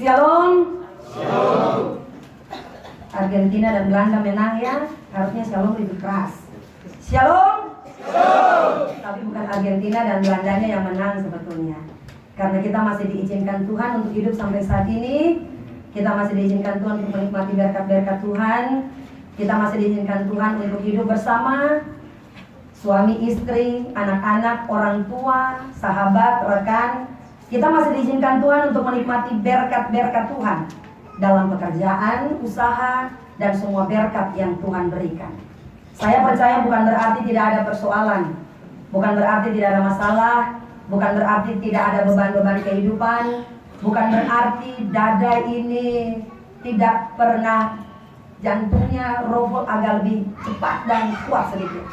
Shalom. Shalom. Argentina dan Belanda menang ya. Harusnya shalom lebih keras. Shalom. Shalom. Tapi bukan Argentina dan Belandanya yang menang sebetulnya. Karena kita masih diizinkan Tuhan untuk hidup sampai saat ini. Kita masih diizinkan Tuhan untuk menikmati berkat-berkat Tuhan. Kita masih diizinkan Tuhan untuk hidup bersama suami, istri, anak-anak, orang tua, sahabat, rekan. Kita masih diizinkan Tuhan untuk menikmati berkat-berkat Tuhan dalam pekerjaan, usaha, dan semua berkat yang Tuhan berikan. Saya percaya bukan berarti tidak ada persoalan, bukan berarti tidak ada masalah, bukan berarti tidak ada beban-beban kehidupan, bukan berarti dada ini tidak pernah jantungnya roboh agak lebih cepat dan kuat sedikit.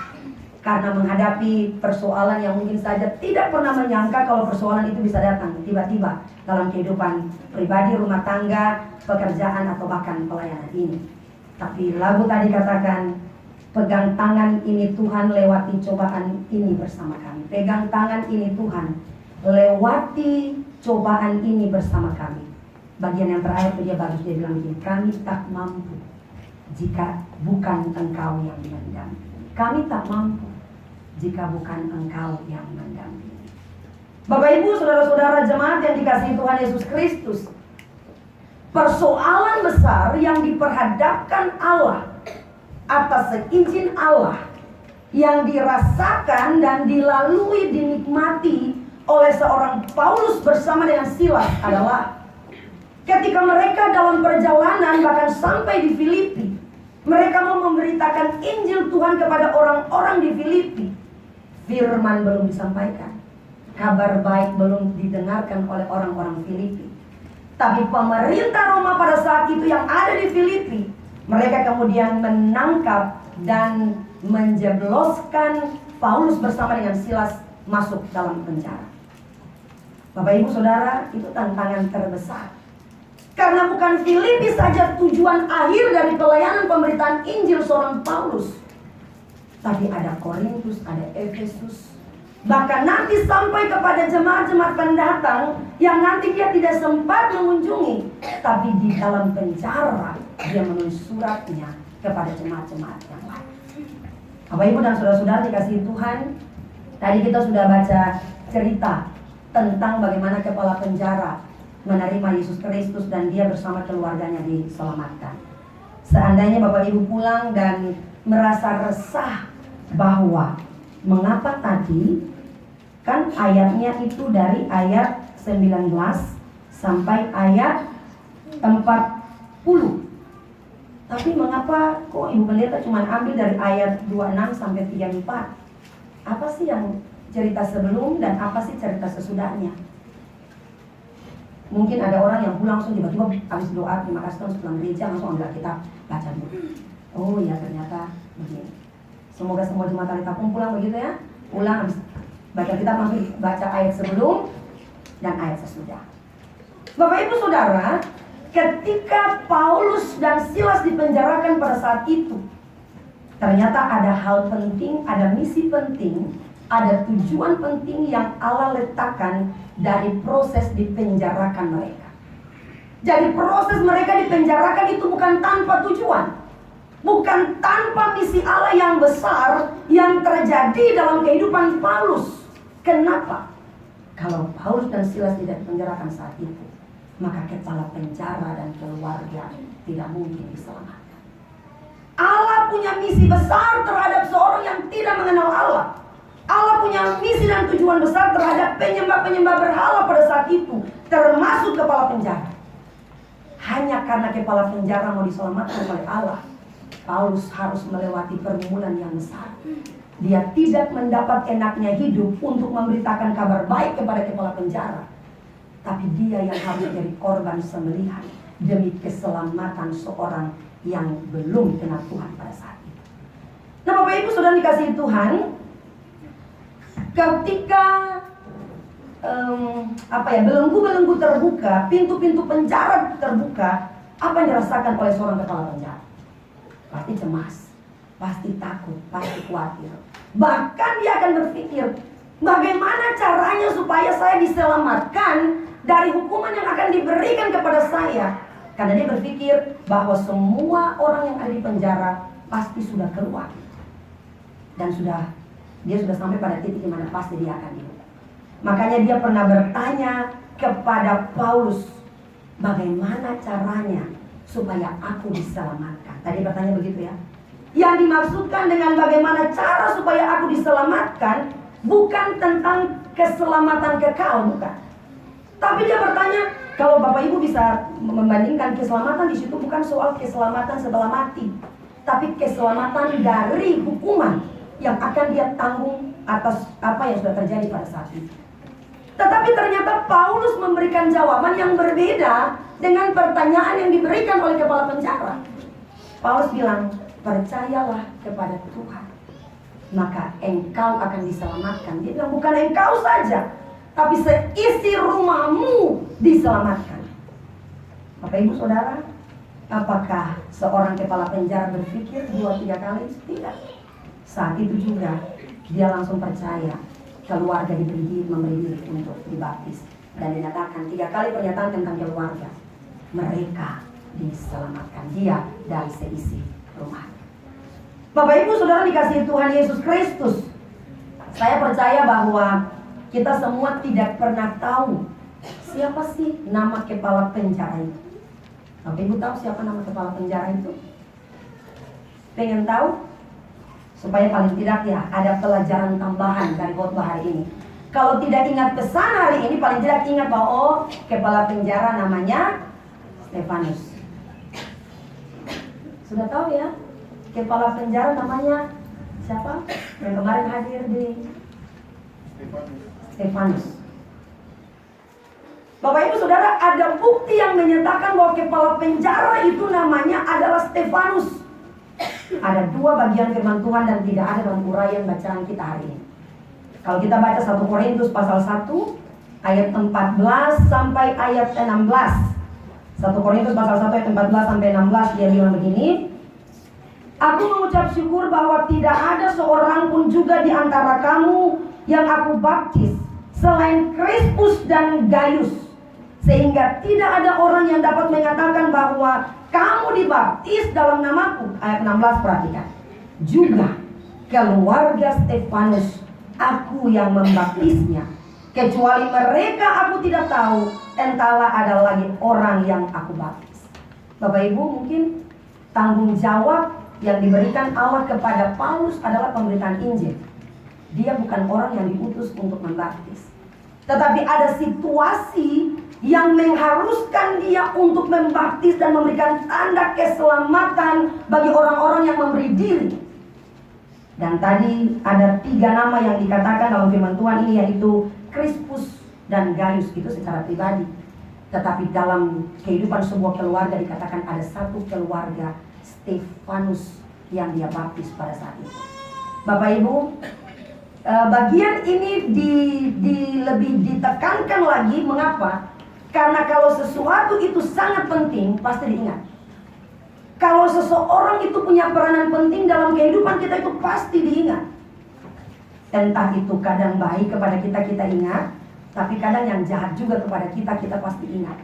Karena menghadapi persoalan yang mungkin saja tidak pernah menyangka kalau persoalan itu bisa datang tiba-tiba dalam kehidupan pribadi, rumah tangga, pekerjaan, atau bahkan pelayanan ini. Tapi lagu tadi katakan, pegang tangan ini Tuhan, lewati cobaan ini bersama kami. Pegang tangan ini Tuhan, lewati cobaan ini bersama kami. Bagian yang terakhir dia bagus, dia bilang begini, kami tak mampu jika bukan Engkau yang mendampingi. Kami tak mampu jika bukan Engkau yang mendampingi. Bapak Ibu, saudara-saudara jemaat yang dikasihi Tuhan Yesus Kristus, persoalan besar yang diperhadapkan Allah atas seizin Allah yang dirasakan dan dilalui, dinikmati oleh seorang Paulus bersama dengan Silas adalah ketika mereka dalam perjalanan bahkan sampai di Filipi. Mereka mau memberitakan Injil Tuhan kepada orang-orang di Filipi. Firman belum disampaikan, kabar baik belum didengarkan oleh orang-orang Filipi. Tapi pemerintah Roma pada saat itu yang ada di Filipi, mereka kemudian menangkap dan menjebloskan Paulus bersama dengan Silas masuk dalam penjara. Bapak Ibu Saudara, itu tantangan terbesar. Karena bukan Filipi saja tujuan akhir dari pelayanan pemberitaan Injil seorang Paulus, tapi ada Korintus, ada Efesus, bahkan nanti sampai kepada jemaat-jemaat pendatang yang nanti dia tidak sempat mengunjungi, tapi di dalam penjara dia menulis suratnya kepada jemaat-jemaat yang lain. Bapak Ibu dan saudara-saudara dikasihi Tuhan, tadi kita sudah baca cerita tentang bagaimana kepala penjara menerima Yesus Kristus dan dia bersama keluarganya diselamatkan. Seandainya Bapak Ibu pulang dan merasa resah bahwa mengapa tadi kan ayatnya itu dari ayat 19 sampai ayat 40. Tapi mengapa kok Ibu Pendeta cuma ambil dari ayat 26 sampai 34? Apa sih yang cerita sebelum dan apa sih cerita sesudahnya? Mungkin ada orang yang pulang langsung tiba-tiba habis doa terima kasih Tuhan pulang gereja langsung ambil Alkitab baca dulu. Oh ya ternyata begini. Semoga semua jemaat Alkitab pulang begitu ya. Pulang habis baca Alkitab langsung baca ayat sebelum dan ayat sesudah. Bapak Ibu Saudara, ketika Paulus dan Silas dipenjarakan pada saat itu, ternyata ada hal penting, ada misi penting, ada tujuan penting yang Allah letakkan dari proses dipenjarakan mereka. Jadi proses mereka dipenjarakan itu bukan tanpa tujuan, bukan tanpa misi Allah yang besar yang terjadi dalam kehidupan Paulus. Kenapa? Kalau Paulus dan Silas tidak dipenjarakan saat itu, maka kepala penjara dan keluarga tidak mungkin diselamatkan. Allah punya misi besar terhadap seorang yang tidak mengenal Allah. Allah punya misi dan tujuan besar terhadap penyembah-penyembah berhala pada saat itu, termasuk kepala penjara. Hanya karena kepala penjara mau diselamatkan oleh Allah, Paulus harus melewati pergumulan yang besar. Dia tidak mendapat enaknya hidup untuk memberitakan kabar baik kepada kepala penjara, tapi dia yang harus menjadi korban sembelihan demi keselamatan seorang yang belum kenal Tuhan pada saat itu. Nah Bapak Ibu Saudara dikasihi Tuhan, ketika belenggu-belenggu terbuka, pintu-pintu penjara terbuka, apa yang dirasakan oleh seorang kepala penjara? Pasti cemas, pasti takut, pasti khawatir. Bahkan dia akan berpikir, bagaimana caranya supaya saya diselamatkan dari hukuman yang akan diberikan kepada saya saya. Karena dia berpikir bahwa semua orang yang ada di penjara pasti sudah keluar. Dan dia sudah sampai pada titik di mana pasti dia akan dihukum. Makanya dia pernah bertanya kepada Paulus, bagaimana caranya supaya aku diselamatkan? Tadi bertanya begitu ya. Yang dimaksudkan dengan bagaimana cara supaya aku diselamatkan bukan tentang keselamatan kekal, bukan. Tapi dia bertanya, kalau Bapak Ibu bisa membandingkan keselamatan di situ bukan soal keselamatan setelah mati, tapi keselamatan dari hukuman yang akan dia tanggung atas apa yang sudah terjadi pada saat itu. Tetapi ternyata Paulus memberikan jawaban yang berbeda dengan pertanyaan yang diberikan oleh kepala penjara. Paulus bilang, percayalah kepada Tuhan, maka engkau akan diselamatkan. Dia bilang bukan engkau saja, tapi seisi rumahmu diselamatkan. Bapak Ibu Saudara, apakah seorang kepala penjara berpikir 2-3 kali? Tidak. Saat itu juga dia langsung percaya, keluarga memberi diri untuk dibaptis. Dan dinyatakan 3 kali pernyataan tentang keluarga, mereka diselamatkan, dia dari seisi rumah. Bapak Ibu Saudara dikasihi Tuhan Yesus Kristus, saya percaya bahwa kita semua tidak pernah tahu siapa sih nama kepala penjara itu. Bapak Ibu tahu siapa nama kepala penjara itu? Pengen tahu? Supaya paling tidak ya ada pelajaran tambahan dari khotbah hari ini. Kalau tidak ingat pesan hari ini, paling tidak ingat bahwa oh, kepala penjara namanya Stefanus. Sudah tahu ya? Kepala penjara namanya siapa? Yang kemarin hadir di Stefanus. Bapak Ibu Saudara, ada bukti yang menyatakan bahwa kepala penjara itu namanya adalah Stefanus. Ada 2 bagian firman Tuhan dan tidak ada dalam uraian bacaan kita hari ini. Kalau kita baca 1 Korintus pasal 1 ayat 14 sampai ayat 16. 1 Korintus pasal 1 ayat 14 sampai 16 dia bilang begini. Aku mengucap syukur bahwa tidak ada seorang pun juga di antara kamu yang aku baptis selain Krispus dan Gaius, sehingga tidak ada orang yang dapat mengatakan bahwa kamu dibaptis dalam namaku. Ayat 16 perhatikan. Juga keluarga Stefanus aku yang membaptisnya, kecuali mereka aku tidak tahu, entahlah ada lagi orang yang aku baptis. Bapak Ibu, mungkin tanggung jawab yang diberikan Allah kepada Paulus adalah pemberitaan Injil. Dia bukan orang yang diutus untuk membaptis, tetapi ada situasi yang mengharuskan dia untuk membaptis dan memberikan tanda keselamatan bagi orang-orang yang memberi diri. Dan tadi ada 3 nama yang dikatakan dalam firman Tuhan ini, yaitu Krispus dan Gaius, itu secara pribadi. Tetapi dalam kehidupan sebuah keluarga dikatakan ada 1 keluarga, Stefanus, yang dia baptis pada saat itu. Bapak Ibu, bagian ini lebih ditekankan lagi. Mengapa? Karena kalau sesuatu itu sangat penting, pasti diingat. Kalau seseorang itu punya peranan penting dalam kehidupan kita, itu pasti diingat. Entah itu kadang baik kepada kita, kita ingat. Tapi kadang yang jahat juga kepada kita, kita pasti ingat.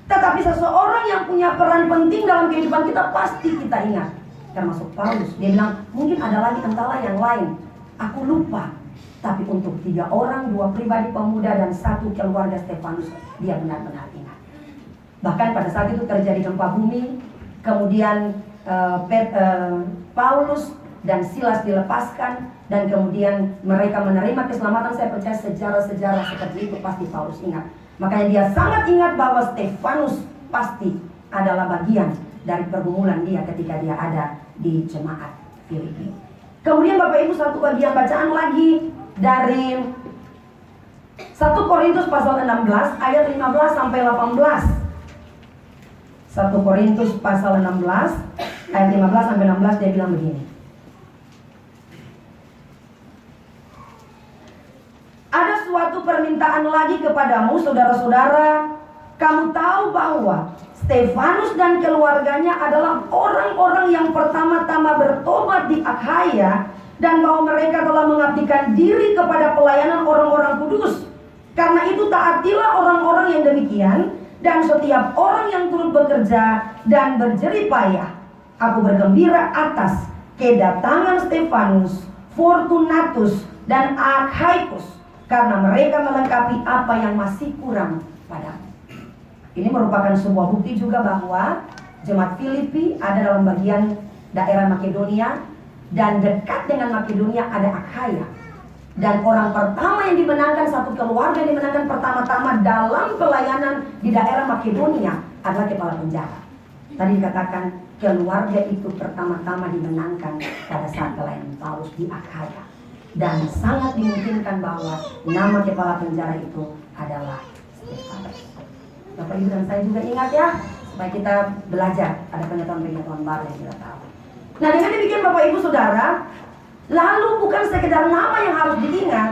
Tetapi seseorang yang punya peran penting dalam kehidupan kita, pasti kita ingat. Termasuk Paulus, dia bilang, mungkin ada lagi entahlah yang lain, aku lupa. Tapi untuk 3 orang, 2 pribadi pemuda dan 1 keluarga Stefanus, dia benar-benar ingat. Bahkan pada saat itu terjadi gempa bumi, kemudian Paulus dan Silas dilepaskan, dan kemudian mereka menerima keselamatan. Saya percaya sejarah-sejarah seperti itu pasti Paulus ingat. Makanya dia sangat ingat bahwa Stefanus pasti adalah bagian dari pergumulan dia ketika dia ada di jemaat Filipi. Kemudian Bapak Ibu, 1 bagian bacaan lagi dari 1 Korintus pasal 16 ayat 15 sampai 18. 1 Korintus pasal 16 ayat 15 sampai 16 dia bilang begini. Ada suatu permintaan lagi kepadamu, saudara-saudara. Kamu tahu bahwa Stefanus dan keluarganya adalah orang-orang yang pertama-tama bertobat di Akhaya, dan bahwa mereka telah mengabdikan diri kepada pelayanan orang-orang kudus. Karena itu taatilah orang-orang yang demikian, dan setiap orang yang turut bekerja dan berjerih payah. Aku bergembira atas kedatangan Stefanus, Fortunatus, dan Achaicus, karena mereka melengkapi apa yang masih kurang padamu. Ini merupakan sebuah bukti juga bahwa jemaat Filipi ada dalam bagian daerah Makedonia, dan dekat dengan Makedonia ada Akhaya. Dan orang pertama yang dimenangkan, satu keluarga yang dimenangkan pertama-tama dalam pelayanan di daerah Makedonia adalah kepala penjara. Tadi dikatakan keluarga itu pertama-tama dimenangkan pada saat pelayanan Paulus di Akhaya. Dan sangat dimungkinkan bahwa nama kepala penjara itu adalah Stefanus. Bapak Ibu dan saya juga ingat ya, supaya kita belajar, ada pengetahuan-pengetahuan baru yang kita tahu. Nah, dengan demikian Bapak Ibu Saudara, lalu bukan sekedar nama yang harus diingat,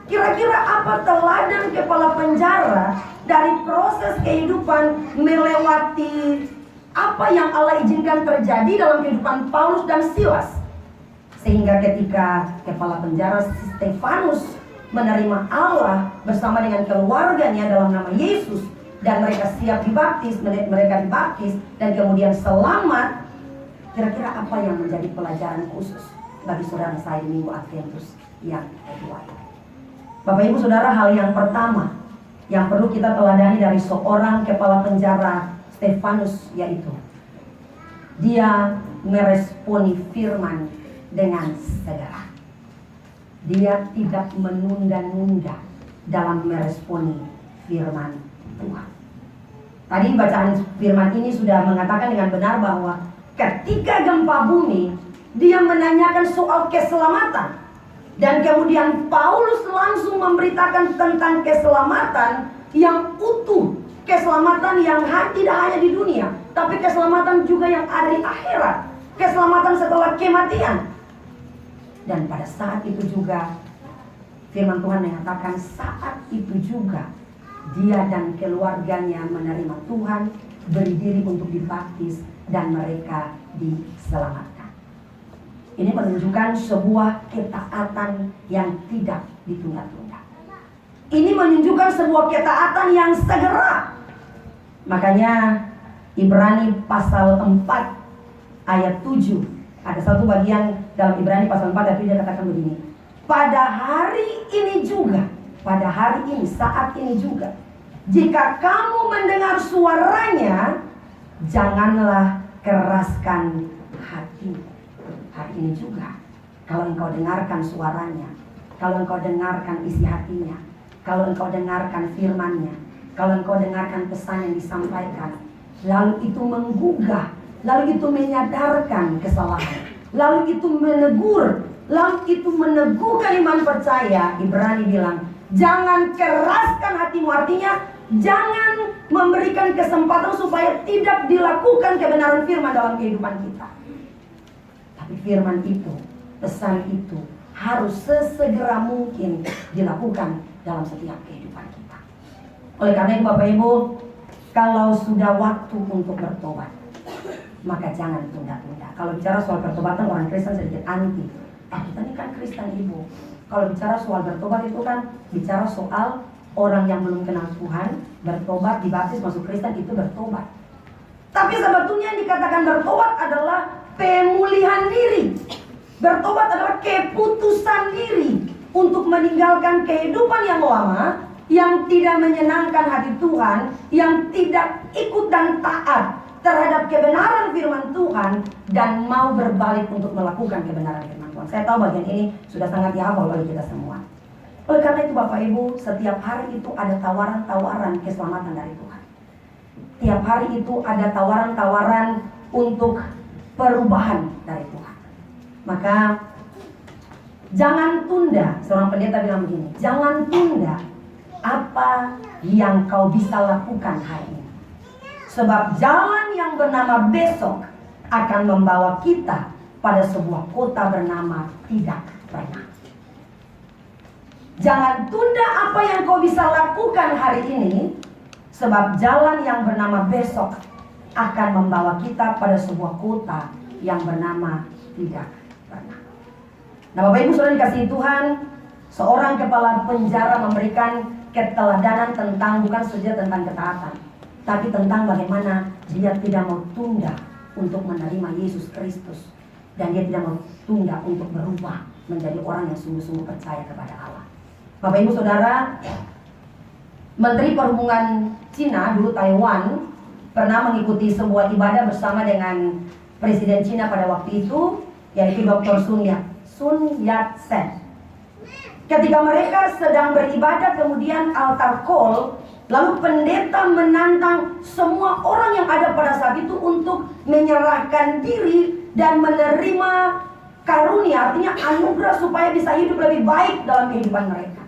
kira-kira apa teladan kepala penjara dari proses kehidupan melewati apa yang Allah izinkan terjadi dalam kehidupan Paulus dan Silas, sehingga ketika kepala penjara Stefanus menerima Allah bersama dengan keluarganya dalam nama Yesus, dan mereka siap dibaptis, mereka dibaptis dan kemudian selamat. Kira-kira apa yang menjadi pelajaran khusus bagi saudara saya di Minggu Adventus yang kedua? Bapak Ibu Saudara, hal yang pertama yang perlu kita teladani dari seorang kepala penjara Stefanus, yaitu dia meresponi firman dengan segera. Dia tidak menunda-nunda dalam meresponi firman Tuhan. Tadi bacaan firman ini sudah mengatakan dengan benar bahwa ketika gempa bumi, dia menanyakan soal keselamatan. Dan kemudian Paulus langsung memberitakan tentang keselamatan yang utuh. Keselamatan yang tidak hanya di dunia, tapi keselamatan juga yang ada di akhirat. Keselamatan setelah kematian. Dan pada saat itu juga firman Tuhan mengatakan saat itu juga dia dan keluarganya menerima Tuhan, beri diri untuk dibaptis, dan mereka diselamatkan. Ini menunjukkan sebuah ketaatan yang tidak ditunda-tunda. Ini menunjukkan sebuah ketaatan yang segera. Makanya Ibrani pasal 4 ayat 7, ada satu bagian dalam Ibrani pasal 4 ayat 7 dia katakan begini. Pada hari ini juga, pada hari ini, saat ini juga, jika kamu mendengar suaranya, janganlah keraskan hati. Hari ini juga, kalau engkau dengarkan suaranya, kalau engkau dengarkan isi hatinya, kalau engkau dengarkan firmannya, kalau engkau dengarkan pesan yang disampaikan, lalu itu menggugah, lalu itu menyadarkan kesalahan, lalu itu menegur, lalu itu meneguhkan iman percaya. Ibrani bilang, jangan keraskan hatimu, artinya jangan memberikan kesempatan supaya tidak dilakukan kebenaran firman dalam kehidupan kita. Tapi firman itu, pesan itu harus sesegera mungkin dilakukan dalam setiap kehidupan kita. Oleh karena itu Bapak Ibu, kalau sudah waktu untuk bertobat, maka jangan tunda-tunda. Kalau bicara soal pertobatan, orang Kristen sedikit anti. Kita ini kan Kristen Ibu. Kalau bicara soal bertobat itu kan bicara soal orang yang belum kenal Tuhan, bertobat, dibaptis, masuk Kristen, itu bertobat. Tapi sebetulnya yang dikatakan bertobat adalah pemulihan diri. Bertobat adalah keputusan diri untuk meninggalkan kehidupan yang lama, yang tidak menyenangkan hati Tuhan, yang tidak ikut dan taat terhadap kebenaran firman Tuhan, dan mau berbalik untuk melakukan kebenaran firman Tuhan. Saya tahu bagian ini sudah sangat dihafal oleh kita semua. Oleh karena itu Bapak Ibu, setiap hari itu ada tawaran-tawaran keselamatan dari Tuhan. Tiap hari itu ada tawaran-tawaran untuk perubahan dari Tuhan. Maka jangan tunda. Seorang pendeta bilang begini, jangan tunda apa yang kau bisa lakukan hari ini. Sebab jalan yang bernama besok akan membawa kita pada sebuah kota bernama tidak pernah. Jangan tunda apa yang kau bisa lakukan hari ini, sebab jalan yang bernama besok akan membawa kita pada sebuah kota yang bernama tidak pernah. Nah Bapak Ibu Saudara dikasihi Tuhan, seorang kepala penjara memberikan keteladanan tentang, bukan saja tentang ketaatan, tapi tentang bagaimana dia tidak mau tunda untuk menerima Yesus Kristus, dan dia tidak mau tunda untuk berubah menjadi orang yang sungguh-sungguh percaya kepada Allah. Bapak Ibu Saudara, Menteri Perhubungan Cina, dulu Taiwan, pernah mengikuti sebuah ibadah bersama dengan Presiden Cina pada waktu itu, yaitu Dr. Sun Yat-sen. Ketika mereka sedang beribadah, kemudian altar call, lalu pendeta menantang semua orang yang ada pada saat itu untuk menyerahkan diri dan menerima karunia, artinya anugerah supaya bisa hidup lebih baik dalam kehidupan mereka.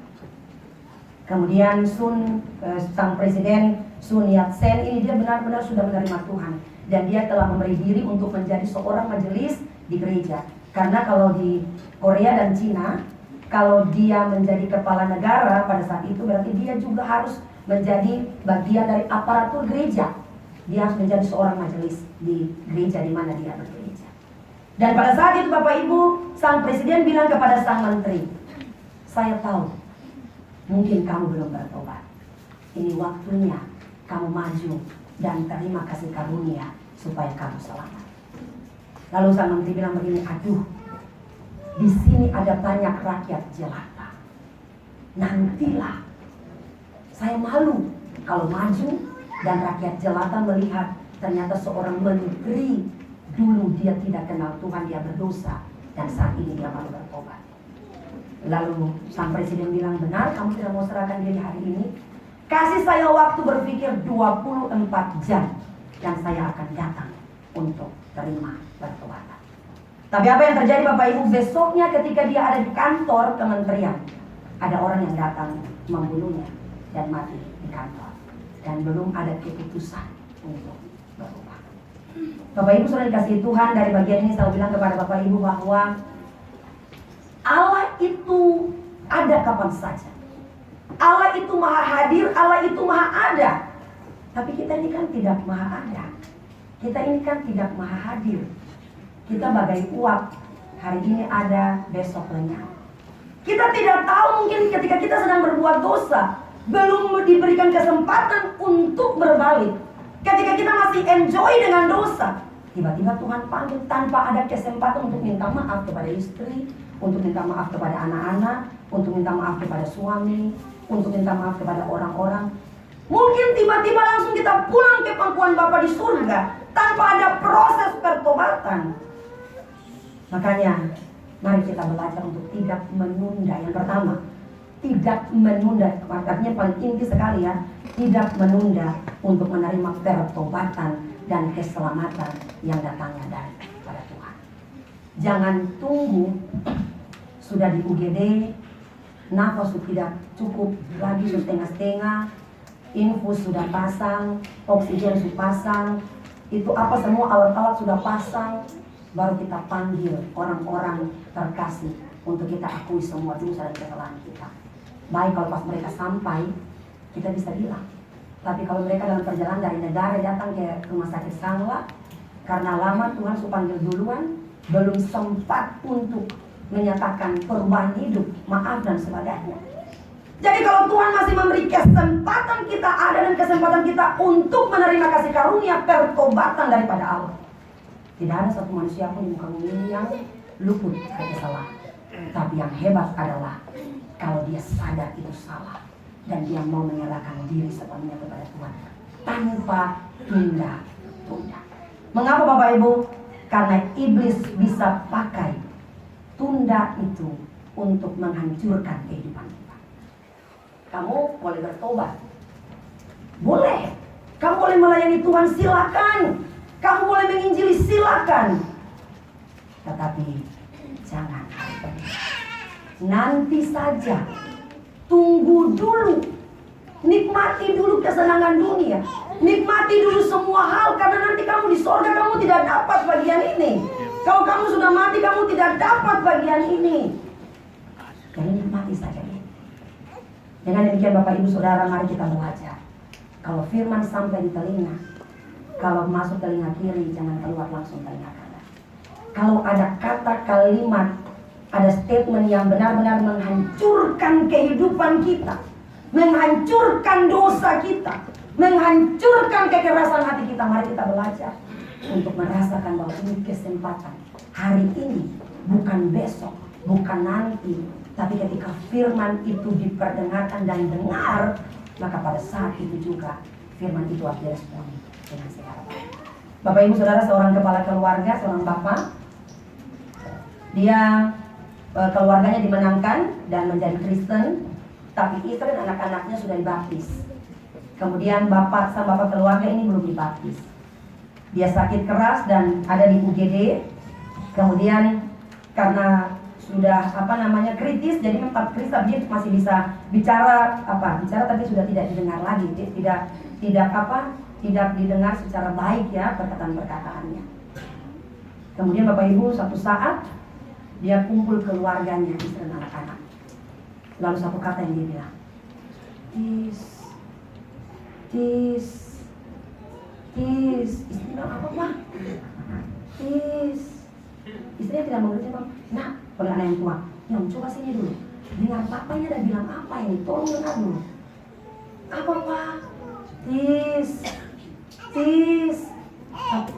Kemudian sang presiden Sun Yat-sen ini dia benar-benar sudah menerima Tuhan, dan dia telah memberi diri untuk menjadi seorang majelis di gereja. Karena kalau di Korea dan Cina, kalau dia menjadi kepala negara pada saat itu, berarti dia juga harus menjadi bagian dari aparatur gereja. Dia harus menjadi seorang majelis di gereja di mana dia bergereja. Dan pada saat itu Bapak Ibu, sang presiden bilang kepada sang menteri, saya tahu mungkin kamu belum bertobat. Ini waktunya kamu maju dan terima kasih karunia supaya kamu selamat. Lalu sang menteri bilang begini, aduh, di sini ada banyak rakyat jelata. Nantilah, saya malu kalau maju dan rakyat jelata melihat ternyata seorang menteri dulu dia tidak kenal Tuhan, dia berdosa, dan saat ini dia malu bertobat. Lalu sang presiden bilang, benar kamu tidak mau serahkan diri hari ini? Kasih saya waktu berpikir 24 jam dan saya akan datang untuk terima pertobatan. Tapi apa yang terjadi Bapak Ibu? Besoknya ketika dia ada di kantor kementerian, ada orang yang datang membunuhnya dan mati di kantor, dan belum ada keputusan untuk berubah. Bapak Ibu sudah dikasih Tuhan, dari bagian ini saya bilang kepada Bapak Ibu bahwa Allah itu ada kapan saja. Allah itu maha hadir, Allah itu maha ada. Tapi kita ini kan tidak maha ada. Kita ini kan tidak maha hadir. Kita bagai uap, hari ini ada, besok lenyap. Kita tidak tahu, mungkin ketika kita sedang berbuat dosa, belum diberikan kesempatan untuk berbalik. Ketika kita masih enjoy dengan dosa, tiba-tiba Tuhan panggil tanpa ada kesempatan untuk minta maaf kepada istri, untuk minta maaf kepada anak-anak, untuk minta maaf kepada suami, untuk minta maaf kepada orang-orang. Mungkin tiba-tiba langsung kita pulang ke pangkuan Bapa di surga tanpa ada proses pertobatan. Makanya mari kita belajar untuk tidak menunda. Yang pertama, tidak menunda, artinya paling inti sekali ya, tidak menunda untuk menerima pertobatan dan keselamatan yang datangnya daripada Tuhan. Jangan tunggu sudah di UGD, nafas sudah tidak cukup lagi, sudah setengah-setengah, infus sudah pasang, oksigen sudah pasang, itu apa semua alat-alat sudah pasang, baru kita panggil orang-orang terkasih untuk kita akui semua dosa dan kesalahan kita. Baik kalau pas mereka sampai, kita bisa bilang. Tapi kalau mereka dalam perjalanan dari negara datang ke rumah sakit Sangla, karena lama Tuhan sudah panggil duluan, belum sempat untuk menyatakan perubahan hidup, maaf dan sebagainya. Jadi kalau Tuhan masih memberi kesempatan kita ada dan kesempatan kita untuk menerima kasih karunia pertobatan daripada Allah, tidak ada satu manusia pun di muka bumi ini yang luput dari kesalahan. Tapi yang hebat adalah kalau dia sadar itu salah dan dia mau menyerahkan diri sepenuhnya kepada Tuhan tanpa tunda-tunda. Mengapa Bapak Ibu? Karena iblis bisa pakai tunda itu untuk menghancurkan kehidupan kita. Kamu boleh bertobat, boleh. Kamu boleh melayani Tuhan, silakan. Kamu boleh menginjili, silakan. Tetapi jangan nanti saja. Tunggu dulu. Nikmati dulu kesenangan dunia. Nikmati dulu semua hal, karena nanti kamu di sorga kamu tidak dapat bagian ini. Kalau kamu sudah mati, kamu tidak dapat bagian ini. Jadi nikmati saja. Dengan demikian Bapak Ibu Saudara, mari kita belajar. Kalau firman sampai di telinga, kalau masuk telinga kiri, jangan keluar langsung telinga kanan. Kalau ada kata kalimat, ada statement yang benar-benar menghancurkan kehidupan kita, menghancurkan dosa kita, menghancurkan kekerasan hati kita. Mari kita belajar untuk merasakan bahwa ini kesempatan. Hari ini, bukan besok, bukan nanti. Tapi ketika firman itu diperdengarkan dan dengar, maka pada saat itu juga firman itu harus direspon dengan segala baik. Bapak ibu saudara, seorang kepala keluarga, seorang bapak, dia keluarganya dimenangkan dan menjadi Kristen, tapi istri dan anak-anaknya sudah dibaptis. Kemudian bapak keluarga ini belum dibaptis. Dia sakit keras dan ada di UGD. Kemudian karena sudah kritis, jadi memang Kristen dia masih bisa bicara tapi sudah tidak didengar lagi, tidak didengar secara baik ya perkataan-perkataannya. Kemudian Bapak Ibu suatu saat dia kumpul keluarganya, istri dan anak-anak. Lalu satu kata yang dia bilang, Tis, istri bilang apa Pak? Istrinya tidak mengerti Pak. Nah, oleh anak yang tua, yang coba sini dulu. Dengar papanya dan bilang apa ini? Tolong dengar dulu. Apa Pak? Tis.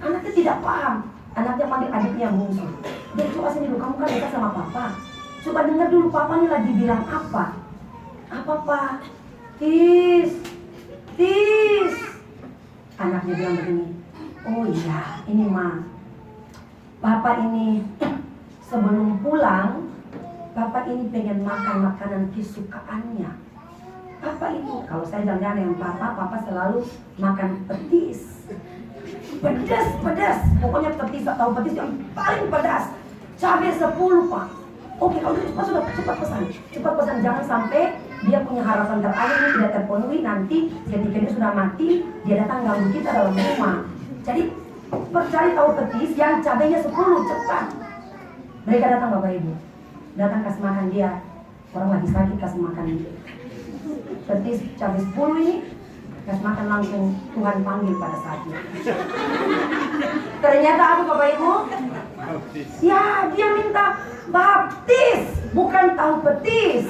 Anaknya tidak paham. Anaknya panggil adiknya yang bungsu. Dia coba sini dulu, kamu kan dekat sama papa. Coba dengar dulu papanya lagi bilang apa. Apa Pak? Tis. Anaknya bilang begini, oh iya, ini Ma, Papa ini sebelum pulang, Papa ini pengen makan makanan kesukaannya. Papa itu, kalau saya jalan-jalan dengan Papa selalu makan petis. Pedas. Pokoknya petis, tahu petis yang paling pedas. Cabai 10 Pak. Oke, kalau gitu cepat pesan. Jangan sampai dia punya harapan terakhir ini tidak terpenuhi. Nanti ketika dia sudah mati, dia datang ganggu kita dalam rumah. Jadi cari tahu petis yang cabainya 10, cepat. Mereka datang Bapak Ibu, datang kasih makan dia. Orang lagi sakit kasih makan dia. Petis cabai 10 ini kasih makan langsung, Tuhan panggil pada saatnya. Ternyata apa Bapak Ibu? Ya, dia minta baptis, bukan tahu petis.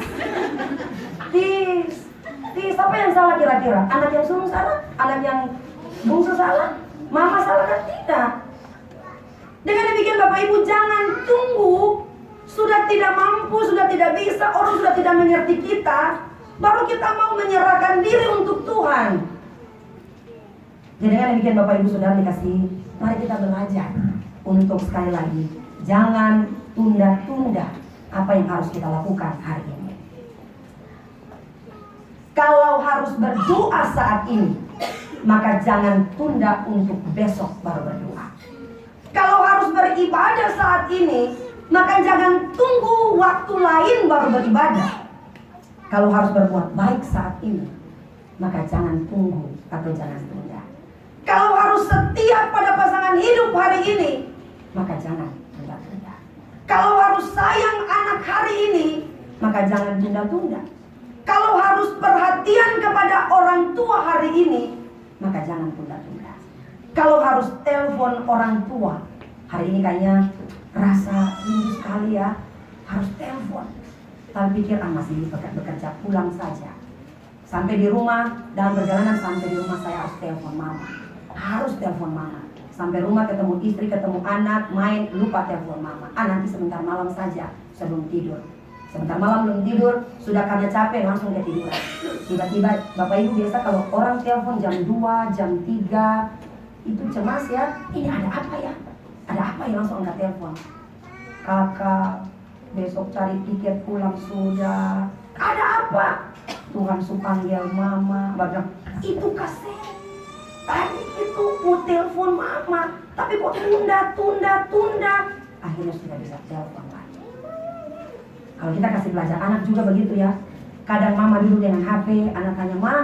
Tis, apa yang salah kira-kira? Anak yang sulung salah? Anak yang bungsu salah? Mama salah kan? Tidak. Dengan demikian Bapak Ibu, jangan tunggu sudah tidak mampu, sudah tidak bisa, orang sudah tidak mengerti kita, baru kita mau menyerahkan diri untuk Tuhan. Jadi dengan demikian Bapak Ibu Saudara dikasih, mari kita belajar untuk sekali lagi, jangan tunda-tunda apa yang harus kita lakukan hari ini. Kalau harus berdoa saat ini, maka jangan tunda untuk besok baru berdoa. Kalau harus beribadah saat ini, maka jangan tunggu waktu lain baru beribadah. Kalau harus berbuat baik saat ini, maka jangan tunggu atau jangan tunda. Kalau harus setia pada pasangan hidup hari ini, maka jangan tunda-tunda. Kalau harus sayang anak hari ini, maka jangan tunda-tunda. Kalau harus perhatian kepada orang tua hari ini, maka jangan tunda-tunda. Kalau harus telepon orang tua, hari ini kayaknya rasa rindu sekali ya, harus telepon. Tapi pikir masih bekerja, pulang saja. Sampai di rumah, dalam perjalanan sampai di rumah saya harus telepon mama. Harus telepon mama. Sampai rumah ketemu istri, ketemu anak, main, lupa telepon mama. Nanti sebentar malam saja sebelum tidur. Sebentar malam belum tidur, sudah karena capek langsung dia tiduran. Tiba-tiba Bapak Ibu biasa kalau orang telepon jam 2, jam 3, itu cemas ya. Ini ada apa ya? Ada apa ya, langsung angkat telepon. Kakak, besok cari tiket pulang sudah. Ada apa? Tuhan panggil mama. Bapak itu kasih. Tadi itu mau telepon mama, tapi kok tunda. Akhirnya sudah bisa telepon lagi. Kalau kita kasih belajar anak juga begitu ya. Kadang mama duduk dengan HP, anak tanya, Ma,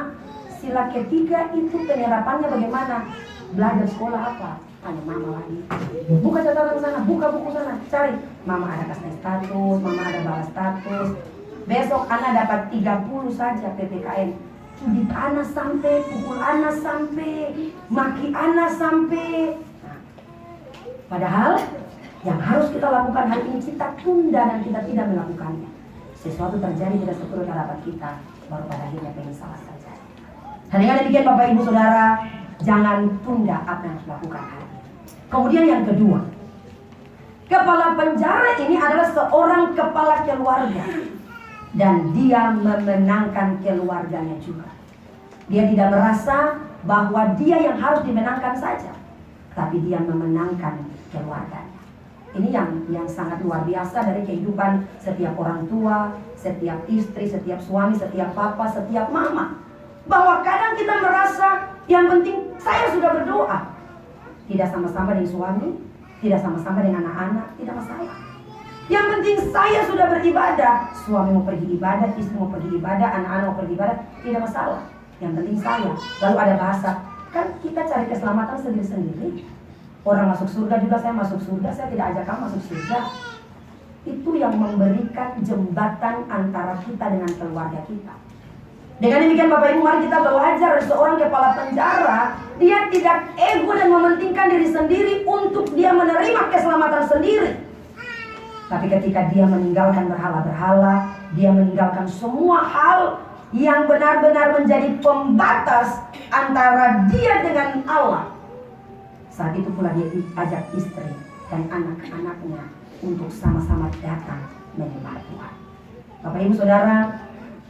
sila ketiga itu penerapannya bagaimana? Belajar sekolah apa? Tanya mama lagi. Buka catatan sana, buka buku sana, cari. Mama ada kasih status, mama ada balas status. Besok anak dapat 30 saja PPKN. Cubit anak sampai, pukul anak sampai, maki anak sampai. Nah, padahal yang harus kita lakukan hari ini kita tunda dan kita tidak melakukannya. Sesuatu terjadi tidak seperti harapan kita, baru pada akhirnya penyesalan terjadi. Dan dengan demikian Bapak Ibu Saudara, jangan tunda apa yang harus dilakukan hari ini. Kemudian yang kedua, kepala penjara ini adalah seorang kepala keluarga. Dan dia memenangkan keluarganya juga. Dia tidak merasa bahwa dia yang harus dimenangkan saja, tapi dia memenangkan keluarganya. Ini yang sangat luar biasa dari kehidupan setiap orang tua, setiap istri, setiap suami, setiap papa, setiap mama. Bahwa kadang kita merasa yang penting saya sudah berdoa. Tidak sama-sama dengan suami, tidak sama-sama dengan anak-anak, tidak masalah. Yang penting saya sudah beribadah. Suami mau pergi ibadah, istri mau pergi ibadah, anak-anak mau pergi ibadah, tidak masalah. Yang penting saya. Lalu ada bahasa, kan kita cari keselamatan sendiri-sendiri. Orang masuk surga juga, saya masuk surga, saya tidak ajak kamu masuk surga. Itu yang memberikan jembatan antara kita dengan keluarga kita. Dengan demikian Bapak Ibu, mari kita belajar dari seorang kepala penjara. Dia tidak ego dan mementingkan diri sendiri untuk dia menerima keselamatan sendiri. Tapi ketika dia meninggalkan berhala-berhala, dia meninggalkan semua hal yang benar-benar menjadi pembatas antara dia dengan Allah. Saat itu pula dia ajak istri dan anak-anaknya untuk sama-sama datang menyembah Tuhan. Bapak Ibu Saudara,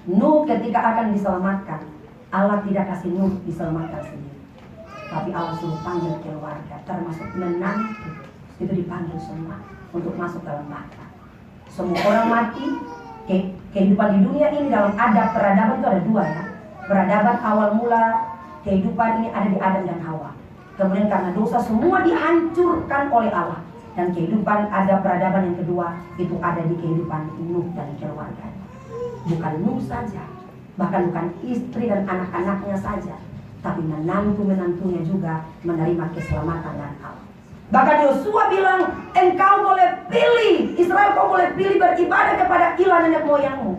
Nuh ketika akan diselamatkan, Allah tidak kasih Nuh diselamatkan sendiri, tapi Allah suruh panggil keluarga, termasuk menantu, itu dipanggil semua untuk masuk dalam baka. Semua orang mati. Kehidupan di dunia ini dalam adab peradaban itu ada dua ya. Peradaban awal mula kehidupan ini ada di Adam dan Hawa. Kemudian karena dosa semua dihancurkan oleh Allah. Dan kehidupan ada peradaban yang kedua itu ada di kehidupan Nuh dan keluarganya. Bukan Nuh saja, bahkan bukan istri dan anak-anaknya saja, tapi menantu-menantunya juga menerima keselamatan dari Allah. Bahkan Yosua bilang, engkau boleh pilih, Israel kau boleh pilih beribadah kepada ilah nenek moyangmu,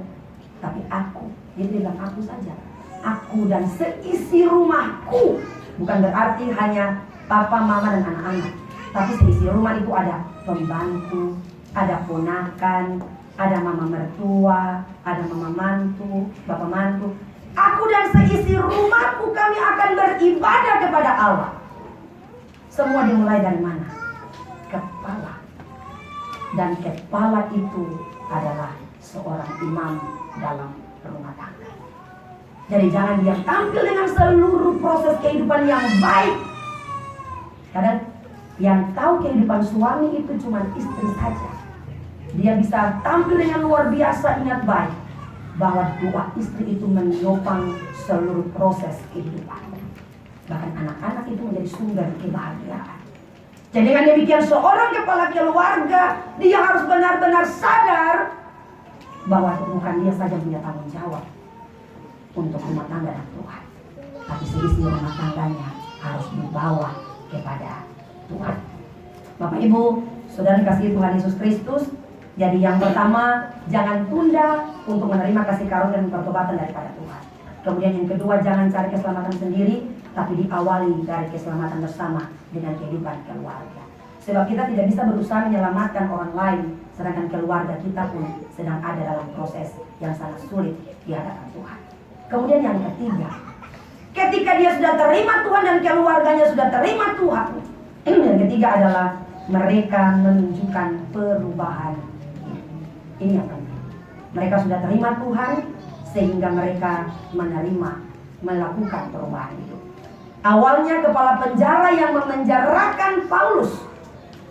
tapi aku, dia bilang aku saja, aku dan seisi rumahku. Bukan berarti hanya papa, mama dan anak-anak, tapi seisi rumah itu ada pembantu, ada ponakan, ada mama mertua, ada mama mantu, bapak mantu. Aku dan seisi rumahku kami akan beribadah kepada Allah. Semua dimulai dari mana? Kepala. Dan kepala itu adalah seorang imam dalam rumah tangga. Jadi jangan dia tampil dengan seluruh proses kehidupan yang baik. Kadang yang tahu kehidupan suami itu cuma istri saja. Dia bisa tampil dengan luar biasa, ingat baik bahwa dua istri itu menopang seluruh proses kehidupan. Bahkan anak-anak itu menjadi sumber kebahagiaan. Jadi dengan demikian seorang kepala keluarga, dia harus benar-benar sadar bahwa bukan dia saja punya tanggung jawab untuk rumah tangga dan Tuhan, tapi seisi rumah tangganya harus dibawa kepada Tuhan. Bapak Ibu, saudara kasih Tuhan Yesus Kristus. Jadi yang pertama, jangan tunda untuk menerima kasih karunia dan pertobatan daripada Tuhan. Kemudian yang kedua, jangan cari keselamatan sendiri, tapi diawali dari keselamatan bersama dengan kehidupan keluarga. Sebab kita tidak bisa berusaha menyelamatkan orang lain, sedangkan keluarga kita pun sedang ada dalam proses yang sangat sulit di hadapan Tuhan. Kemudian yang ketiga, ketika dia sudah terima Tuhan dan keluarganya sudah terima Tuhan, yang ketiga adalah mereka menunjukkan perubahan. Ini yang penting. Mereka sudah terima Tuhan sehingga mereka melakukan perubahan itu. Awalnya kepala penjara yang memenjarakan Paulus,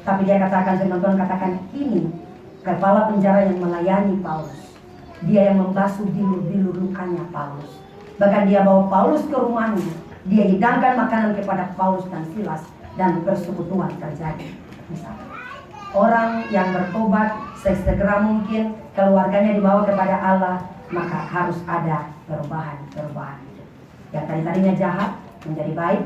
tapi dia katakan, firman Tuhan katakan ini kepala penjara yang melayani Paulus. Dia yang membasuh bilur-bilur lukanya Paulus. Bahkan dia bawa Paulus ke rumahnya. Dia hidangkan makanan kepada Paulus dan Silas, dan persekutuan terjadi. Misalnya, orang yang bertobat sesegera mungkin, keluarganya dibawa kepada Allah, maka harus ada perubahan itu. Yang tadinya jahat menjadi baik,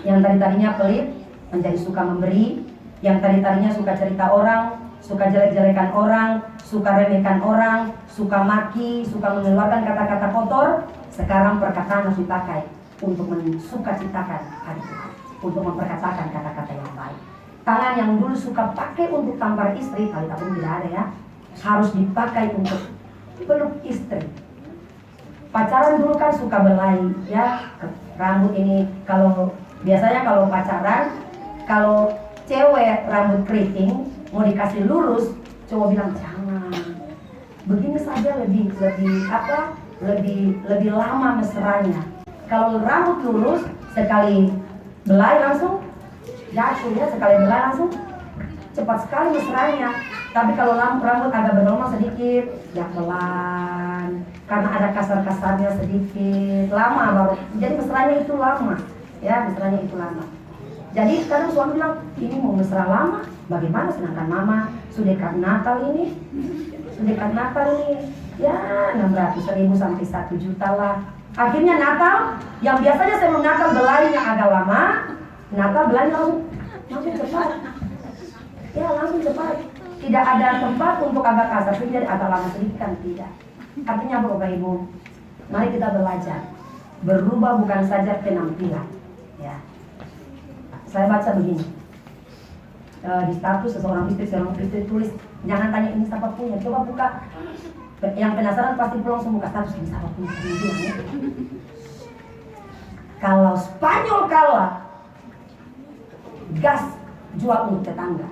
yang tadinya pelit menjadi suka memberi, yang tadinya suka cerita orang, suka jelek-jelekan orang, suka remehkan orang, suka maki, suka mengeluarkan kata-kata kotor, sekarang perkataan harus dipakai untuk mensukacitakan hari Tuhan, untuk memperkatakan kata-kata yang baik. Tangan yang dulu suka pakai untuk tampar istri, kali pun tidak ada ya, harus dipakai untuk peluk istri. Pacaran dulu kan suka belai ya, rambut ini kalau biasanya kalau pacaran, kalau cewek rambut keriting mau dikasih lurus, cowok bilang jangan. Begini saja lebih lama mesranya. Kalau rambut lurus sekali belai langsung jatuh ya, sekali belai langsung cepat sekali mesranya. Tapi kalau rambut agak bergelombang sedikit, ya pelan, karena ada kasar-kasarnya sedikit, lama baru. Jadi mesranya itu lama, ya mesranya itu lama. Jadi kadang suami bilang, ini mau mesra lama, bagaimana sedangkan mama sudah dekat Natal ini, ya 600.000 sampai 1 juta lah. Akhirnya Natal, yang biasanya saya mau Natal belainya agak lama, Natal belainya langsung cepat. Ya langsung cepat. Tidak ada tempat untuk agak kasar, jadi agak lama sedikit kan tidak. Artinya apa Bapak Ibu? Mari kita belajar. Berubah bukan saja penampilan. Ya. Saya baca begini. Di status seorang istri tulis, jangan tanya ini siapa punya. Coba buka. Yang penasaran pasti pulang semua buka status ini siapa punya. Ya. Kalau Spanyol kalah, gas jual untuk tetangga.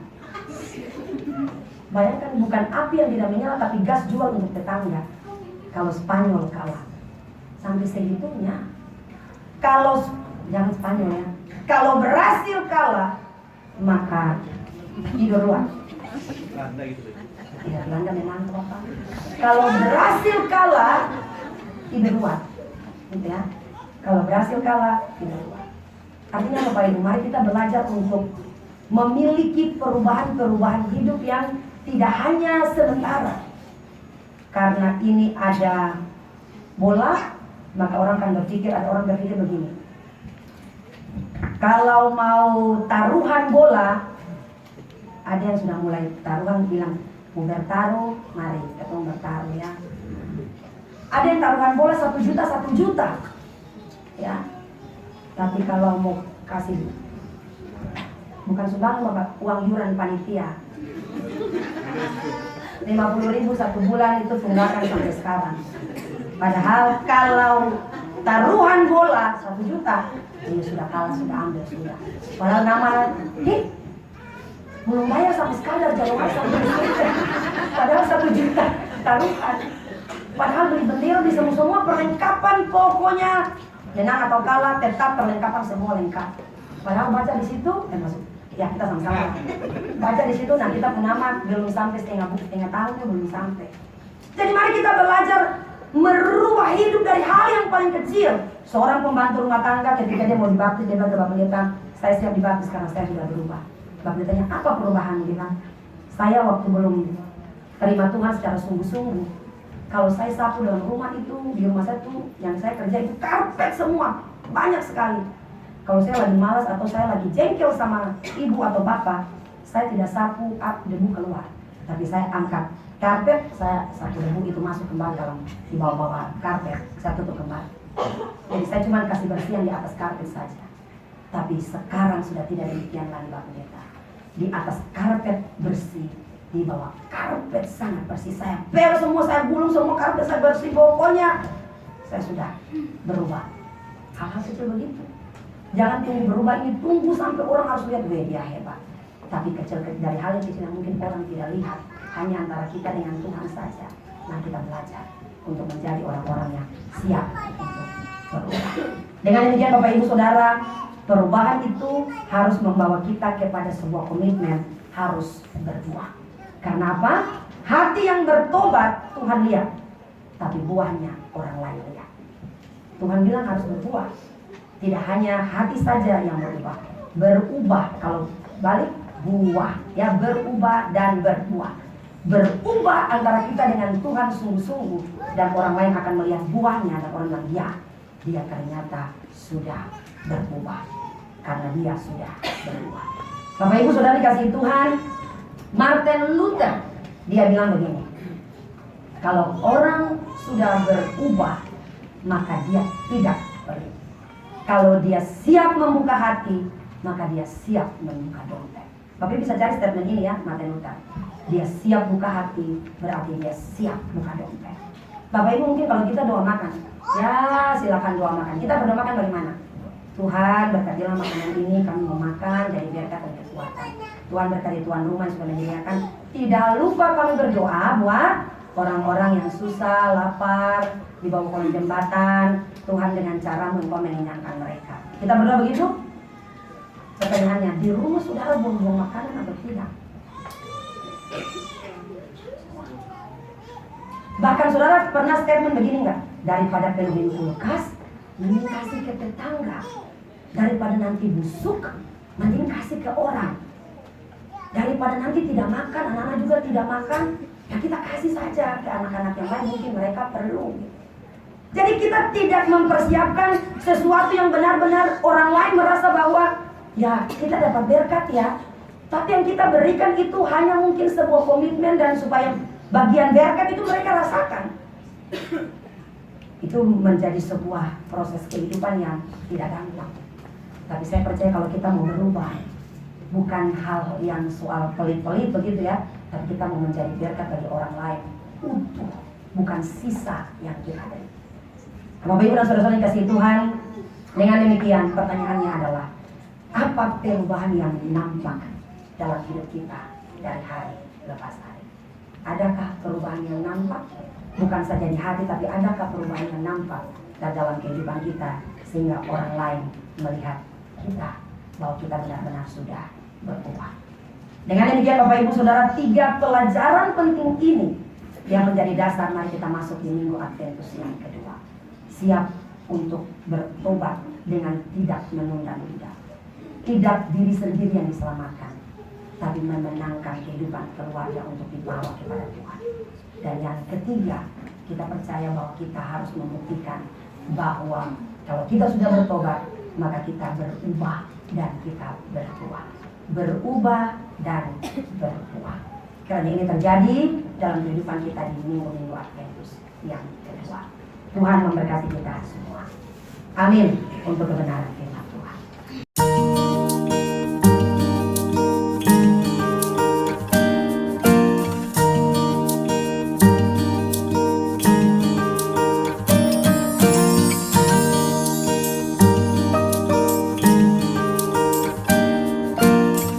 Bayangkan bukan api yang tidak menyala tapi gas jual untuk tetangga. Kalau Spanyol kalah sampai segitunya. Kalau jangan Spanyol ya. Kalau Brasil kalah maka tidur luar. Ya, Belanda memang apa? Kalau Brasil kalah tidur luar. Gitu ya. Kalau Brasil kalah tidur luar. Artinya Bapak Ibu, mari kita belajar untuk memiliki perubahan-perubahan hidup yang tidak hanya sementara. Karena ini ada bola, maka orang akan berpikir, ada orang berpikir begini. Kalau mau taruhan bola, ada yang sudah mulai taruhan bilang, mau bertaruh, mari kita mau bertaruh ya. Ada yang taruhan bola 1 juta, ya. Tapi kalau mau kasih, bukan sumbangan Bapak, uang iuran panitia 50.000 1 bulan itu tunggakan sampai sekarang. Padahal kalau taruhan bola 1 juta, ini sudah kalah, sudah ambil, sudah. Padahal nama, belum bayar sampai sekadar jalan padahal 1 juta taruhan. Padahal beli bendera di semua perlengkapan pokoknya. Menang atau kalah tetap perlengkapan semua lengkap. Padahal baca di situ, masuk. Ya kita sama-sama baca di situ. Nah kita pun nama belum sampai setengah tahun belum sampai. Jadi mari kita belajar merubah hidup dari hal yang paling kecil. Seorang pembantu rumah tangga ketika dia mau dibaptis, dia bilang ke Bapak Pendeta, saya siap dibaptis karena saya sudah berubah. Bapak Pendetanya, apa perubahan? Dia bilang, saya waktu belum terima Tuhan secara sungguh-sungguh, kalau saya sapu dalam rumah itu, di rumah saya tuh yang saya kerja itu karpet semua, banyak sekali. Kalau saya lagi malas atau saya lagi jengkel sama ibu atau bapak, saya tidak sapu debu keluar, tapi saya angkat karpet, saya sapu debu itu masuk kembali dalam di bawah-bawah karpet, saya tutup kembali. Jadi saya cuma kasih bersihan di atas karpet saja. Tapi sekarang sudah tidak demikian lagi Bapak Pendeta. Di atas karpet bersih, di bawah karpet sangat bersih. Saya pel semua, saya gulung semua karpet saya bersih. Pokoknya saya sudah berubah. Hal-hal kecil begitu. Jangan tunggu berubah ini, tunggu sampai orang harus lihat, dia hebat. Tapi kecil dari hal yang kecil yang mungkin orang tidak lihat, hanya antara kita dengan Tuhan saja. Nah kita belajar untuk menjadi orang-orang yang siap untuk berubah. Dengan demikian Bapak Ibu Saudara, perubahan itu harus membawa kita kepada sebuah komitmen, harus berbuah. Karena apa? Hati yang bertobat Tuhan lihat, tapi buahnya orang lain lihat. Tuhan bilang harus berbuah. Tidak hanya hati saja yang berubah, kalau balik buah, ya berubah dan berbuah. Berubah antara kita dengan Tuhan sungguh-sungguh, dan orang lain akan melihat buahnya dan orang bilang ya, dia ternyata sudah berubah karena dia sudah berubah. Bapak Ibu Saudara dikasihi Tuhan, Martin Luther dia bilang begini, kalau orang sudah berubah maka dia tidak pergi. Kalau dia siap membuka hati, maka dia siap membuka dompet. Bapak bisa cari statement ini ya, Martin Luther. Dia siap buka hati, berarti dia siap buka dompet. Bapak Ibu mungkin kalau kita doa makan, ya silakan doa makan. Kita berdoa makan bagaimana? Tuhan berkatilah makanan ini, kami mau makan, jadi berkat dan kekuatan. Tuhan berkati tuan rumah yang sudah menyediakan. Tidak lupa kami berdoa buat orang-orang yang susah, lapar, di bawah kolong jembatan. Tuhan dengan caramu engkau mengenyangkan mereka. Kita berdoa begitu? Pertanyaannya, di rumah saudara buang-buang makanan atau tidak? Bahkan saudara pernah statement begini nggak? Daripada penuhin kulkas, mending kasih ke tetangga. Daripada nanti busuk, mending kasih ke orang. Daripada nanti tidak makan, anak-anak juga tidak makan, ya kita kasih saja ke anak-anak yang lain, mungkin mereka perlu. Jadi kita tidak mempersiapkan sesuatu yang benar-benar orang lain merasa bahwa ya kita dapat berkat ya. Tapi yang kita berikan itu hanya mungkin sebuah komitmen dan supaya bagian berkat itu mereka rasakan. Itu menjadi sebuah proses kehidupan yang tidak gampang. Tapi saya percaya kalau kita mau berubah, bukan hal yang soal pelit-pelit begitu ya, tapi kita mau menjadi berkat bagi orang lain, utuh, bukan sisa yang kita ada. Bapak Ibu dan saudara-saudara yang kasih Tuhan, dengan demikian pertanyaannya adalah, apa perubahan yang nampak dalam hidup kita dari hari lepas hari? Adakah perubahan yang nampak? Bukan saja di hati, tapi adakah perubahan yang nampak dalam kehidupan kita sehingga orang lain melihat kita bahwa kita benar-benar sudah berubah. Dengan demikian Bapak Ibu Saudara, 3 pelajaran penting ini yang menjadi dasar mari kita masuk di Minggu Adventus yang kedua. Siap untuk bertobat dengan tidak menunda-nunda. Tidak diri sendiri yang diselamatkan, tapi memenangkan kehidupan keluarga untuk dibawa kepada Tuhan. Dan yang ketiga, kita percaya bahwa kita harus membuktikan bahwa kalau kita sudah bertobat, maka kita berubah dan kita berbuah. Berubah dan berbuah. Karena ini terjadi dalam kehidupan kita di Minggu-Minggu Adventus yang kedua. Tuhan memberkati kita semua. Amin untuk kebenaran.